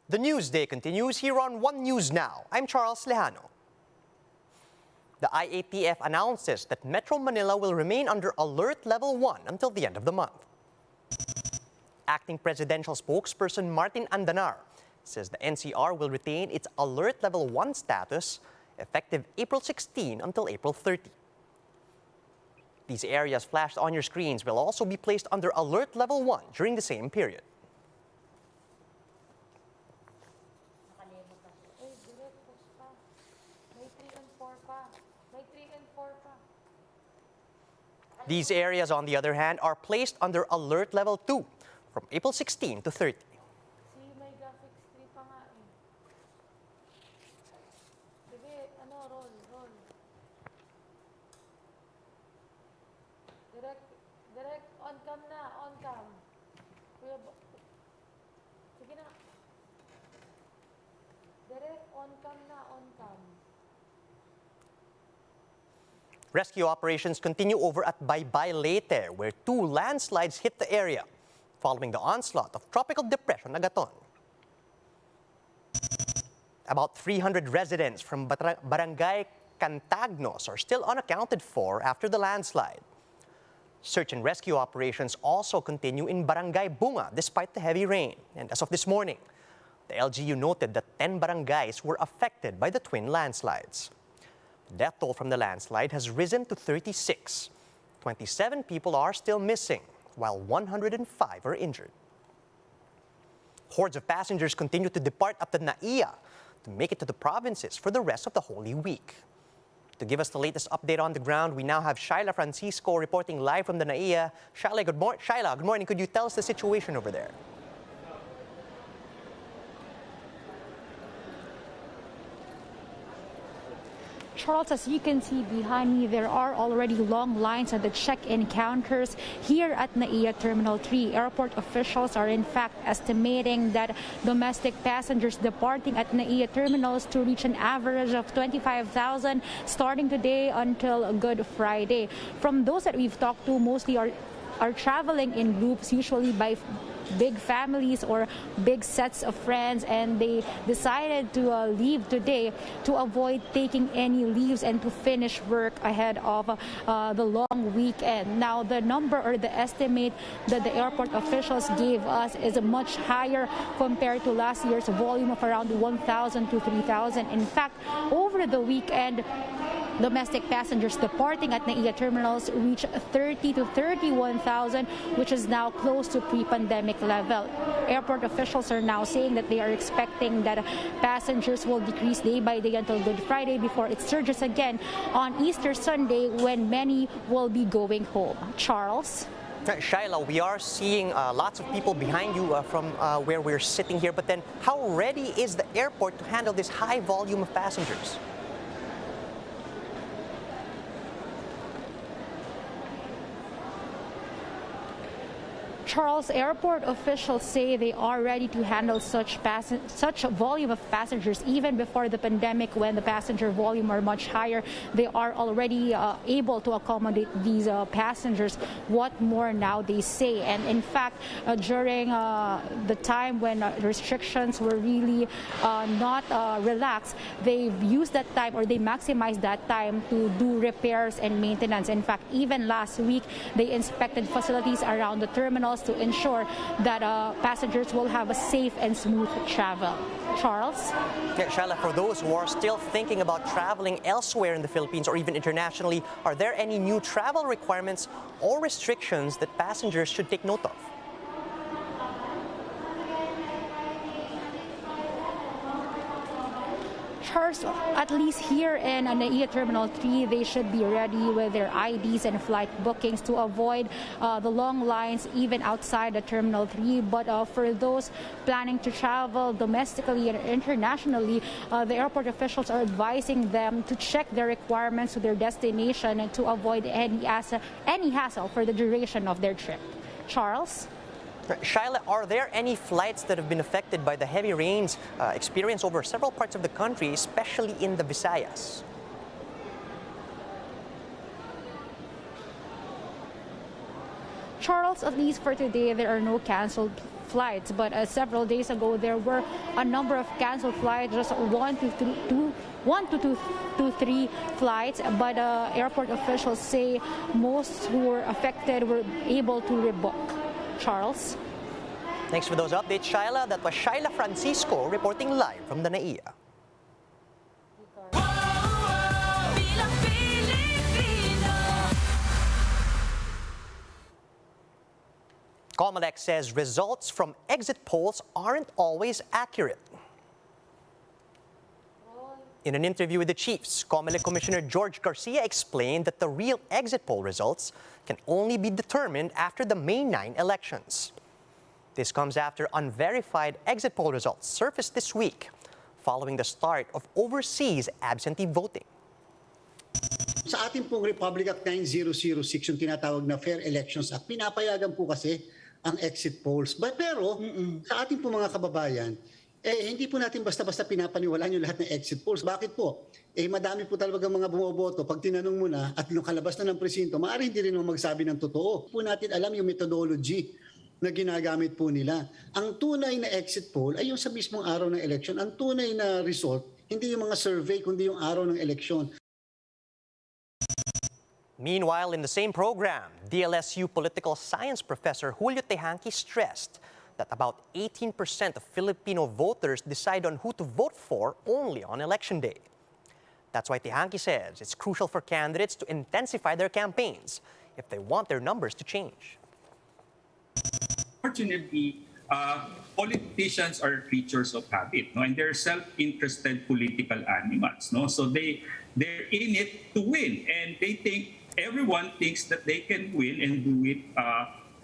The News Day continues here on One News Now. I'm Charles Lejano. The IATF announces that Metro Manila will remain under Alert Level 1 until the end of the month. Acting presidential spokesperson Martin Andanar says the NCR will retain its Alert Level 1 status effective April 16 until April 30. These areas flashed on your screens will also be placed under Alert Level 1 during the same period. These areas, on the other hand, are placed under Alert Level 2 from April 16 to 30. Direct on cam na, on cam. Kuya, sige na. Direct on cam na, on cam. Rescue operations continue over at Baybay Leyte, where 2 landslides hit the area following the onslaught of Tropical Depression Agaton. About 300 residents from Barangay Cantagnos are still unaccounted for after the landslide. Search and rescue operations also continue in Barangay Bunga despite the heavy rain. And as of this morning, the LGU noted that 10 barangays were affected by the twin landslides. The death toll from the landslide has risen to 36. 27 people are still missing, while 105 are injured. Hordes of passengers continue to depart up the NAIA to make it to the provinces for the rest of the Holy Week. To give us the latest update on the ground, we now have Shaila Francisco reporting live from the NAIA. Shaila, good morning. Could you tell us the situation over there? Charles, as you can see behind me, there are already long lines at the check-in counters here at NAIA Terminal 3. Airport officials are in fact estimating that domestic passengers departing at NAIA terminals to reach an average of 25,000 starting today until Good Friday. From those that we've talked to, mostly are traveling in groups, usually by big families or big sets of friends, and they decided to leave today to avoid taking any leaves and to finish work ahead of the long weekend. Now, the number or the estimate that the airport officials gave us is much higher compared to last year's volume of around 1,000 to 3,000. In fact, over the weekend, domestic passengers departing at NAIA terminals reached 30 to 31,000, which is now close to pre-pandemic level. Airport officials are now saying that they are expecting that passengers will decrease day by day until Good Friday before it surges again on Easter Sunday, when many will be going home. Charles? Shaila, we are seeing lots of people behind you from where we're sitting here, but then how ready is the airport to handle this high volume of passengers? Charles, airport officials say they are ready to handle such a volume of passengers. Even before the pandemic, when the passenger volume are much higher, they are already able to accommodate these passengers. What more now, they say. And in fact, during the time when restrictions were really not relaxed, they've used that time, or they maximized that time, to do repairs and maintenance. In fact, even last week, they inspected facilities around the terminals to ensure that passengers will have a safe and smooth travel. Charles? Yeah, Shaila, for those who are still thinking about traveling elsewhere in the Philippines or even internationally, are there any new travel requirements or restrictions that passengers should take note of? Charles, at least here in NAIA Terminal 3, they should be ready with their IDs and flight bookings to avoid the long lines even outside the Terminal 3. But for those planning to travel domestically and internationally, the airport officials are advising them to check their requirements to their destination and to avoid any hassle for the duration of their trip. Charles? Shaila, are there any flights that have been affected by the heavy rains experienced over several parts of the country, especially in the Visayas? Charles, at least for today, there are no canceled flights. But several days ago, there were a number of canceled flights, just one to three flights. But airport officials say most who were affected were able to rebook. Charles? Thanks for those updates, Shaila. That was Shaila Francisco reporting live from the NAIA. COMELEC says results from exit polls aren't always accurate. In an interview with the Chiefs, COMELEC Commissioner George Garcia explained that the real exit poll results can only be determined after the May 9 elections. This comes after unverified exit poll results surfaced this week following the start of overseas absentee voting. Sa ating pong Republic Act 9006, yung tinatawag na Fair Elections Act, pinapayagan po kasi ang exit polls. Pero sa ating po mga kababayan, hindi po natin basta-basta pinapaniwalaan yung lahat ng exit polls. Bakit po? Madami po talagang mga bumoboto. Pag tinanong mo na at yung kalabas na ng presinto, maaari hindi rin naman magsabi ng totoo. Po natin alam yung methodology na ginagamit po nila. Ang tunay na exit poll ay yung sa mismong araw ng election. Ang tunay na result, hindi yung mga survey, kundi yung araw ng election. Meanwhile, in the same program, DLSU political science professor Julio Tehanqui stressed that about 18% of Filipino voters decide on who to vote for only on election day. That's why Tehanqui says it's crucial for candidates to intensify their campaigns if they want their numbers to change. Fortunately, politicians are creatures of habit, no? And they're self-interested political animals. No? So they're in it to win, and everyone thinks that they can win and do it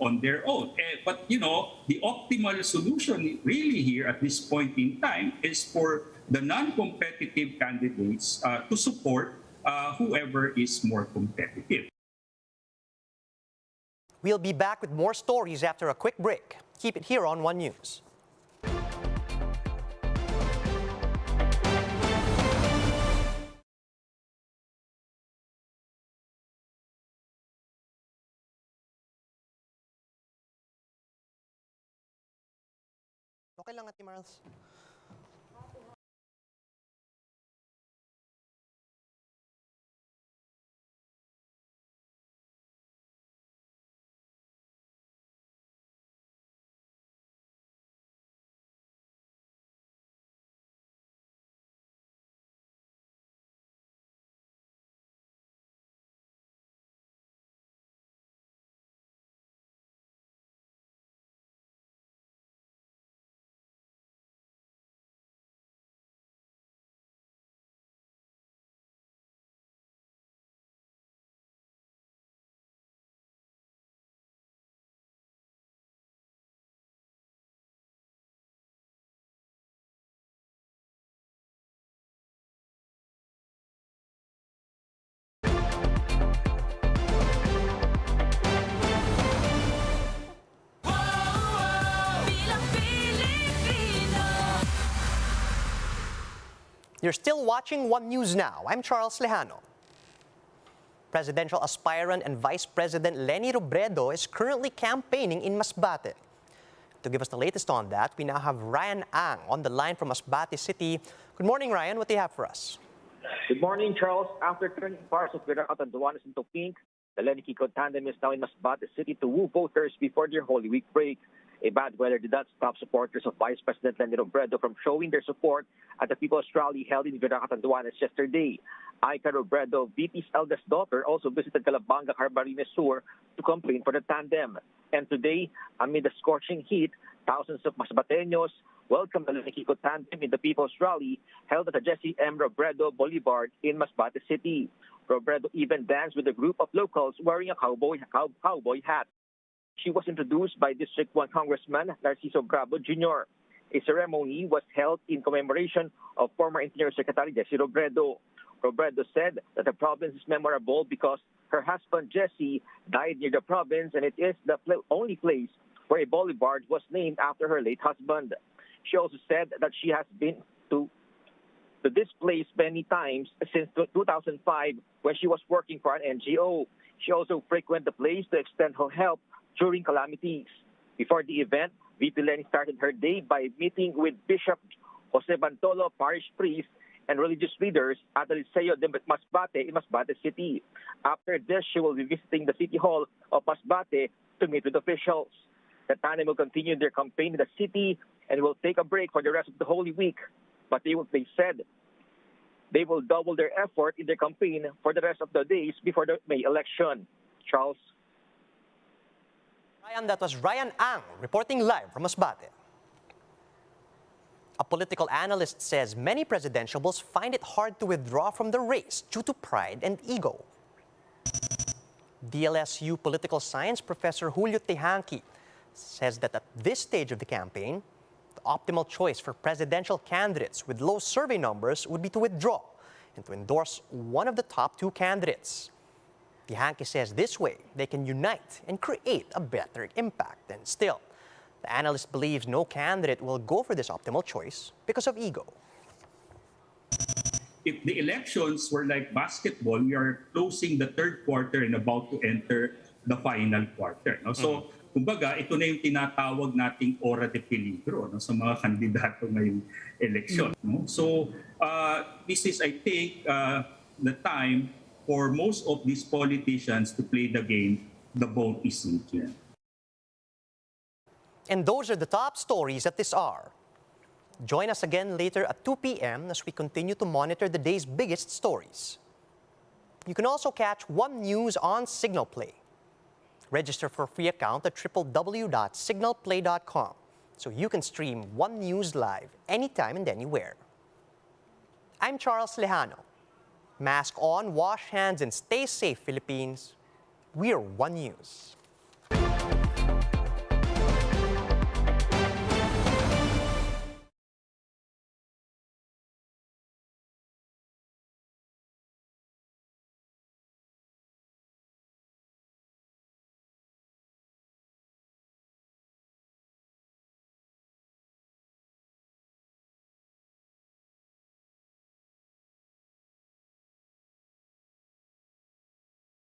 on their own. But, you know, the optimal solution really here at this point in time is for the non-competitive candidates to support whoever is more competitive. We'll be back with more stories after a quick break. Keep it here on One News. Okay lang, Ate Marls. You're still watching One News Now. I'm Charles Lejano. Presidential aspirant and Vice President Leni Robredo is currently campaigning in Masbate. To give us the latest on that, we now have Ryan Ang on the line from Masbate City. Good morning, Ryan. What do you have for us? Good morning, Charles. After turning parts of Vera Catanduanes into pink, the Leni Kiko tandem is now in Masbate City to woo voters before their Holy Week break. A bad weather did not stop supporters of Vice President Leni Robredo from showing their support at the People's Rally held in Vera Catanduanes yesterday. Aika Robredo, VP's eldest daughter, also visited Calabanga, Carbarines Sur to campaign for the tandem. And today, amid the scorching heat, thousands of Masbateños welcomed the Leni Kiko tandem in the People's Rally held at the Jesse M. Robredo Boulevard in Masbate City. Robredo even danced with a group of locals wearing a cowboy hat. She was introduced by District 1 Congressman Narciso Bravo Jr. A ceremony was held in commemoration of former Interior Secretary Jesse Robredo. Robredo said that the province is memorable because her husband Jesse died near the province, and it is the only place where a boulevard was named after her late husband. She also said that she has been to this place many times since 2005 when she was working for an NGO. She also frequented the place to extend her help during calamities. Before the event, VP Leni started her day by meeting with Bishop Jose Bantolo, parish priest, and religious leaders at the Liceo de Masbate in Masbate City. After this, she will be visiting the City Hall of Masbate to meet with officials. The tandem will continue their campaign in the city and will take a break for the rest of the Holy Week. But they said they will double their effort in their campaign for the rest of the days before the May election. Charles? Ryan, that was Ryan Ang reporting live from Masbate. A political analyst says many presidentiables find it hard to withdraw from the race due to pride and ego. DLSU political science professor Julio Tehanqui says that at this stage of the campaign, the optimal choice for presidential candidates with low survey numbers would be to withdraw and to endorse one of the top two candidates. Tehanqui says this way they can unite and create a better impact. And still, the analyst believes no candidate will go for this optimal choice because of ego. If the elections were like basketball, we are closing the third quarter and about to enter the final quarter. No? So, kumbaga, ito na yung tinatawag nating ora de peligro, no, sa mga kandidato ngayong eleksyon. No? So, this is, I think, the time for most of these politicians to play the game, the vote is sinking. And those are the top stories at this hour. Join us again later at 2 p.m. as we continue to monitor the day's biggest stories. You can also catch One News on Signal Play. Register for a free account at www.signalplay.com so you can stream One News live anytime and anywhere. I'm Charles Lejano. Mask on, wash hands, and stay safe, Philippines. We're One News.